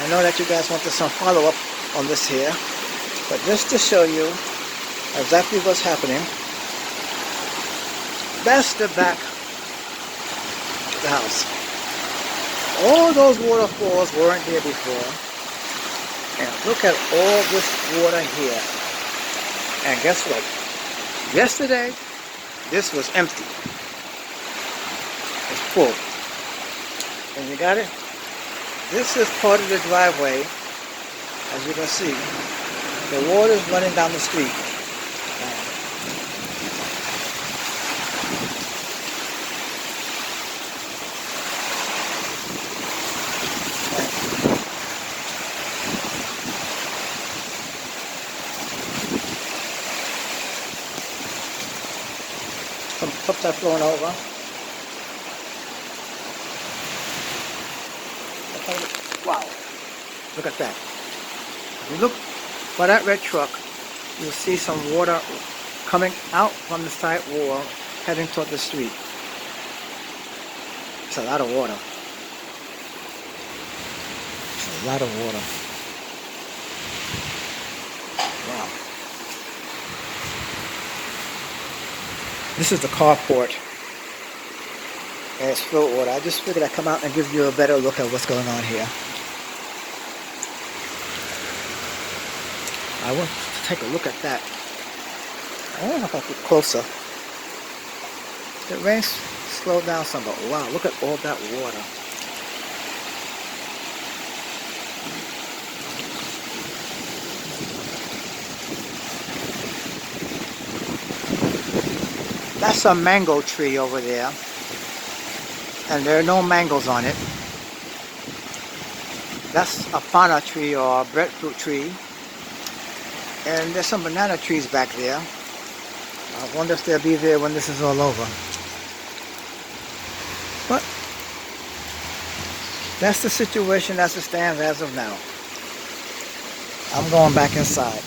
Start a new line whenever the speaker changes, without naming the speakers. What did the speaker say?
I know that you guys wanted some follow-up on this here, but just to show you exactly what's happening, that's the back of the house. All those waterfalls weren't there before, and look at all this water here. And guess what? Yesterday, this was empty. It's full. And you got it? This is part of the driveway. As you can see, the water is running down the street. Some cups are flowing over. Wow, look at that. If you look by that red truck, you'll see some water coming out from the side wall, heading toward the street. It's a lot of water. It's a lot of water. Wow. This is the carport. And it's filled with water. I just figured I'd come out and give you a better look at what's going on here. I want to take a look at that. I don't know if I get closer. The rain slowed down some, but wow, look at all that water. That's a mango tree over there. And there are no mangoes on it. That's a pana tree or a breadfruit tree. And there's some banana trees back there. I wonder if they'll be there when this is all over. But that's the situation as it stands as of now. I'm going back inside.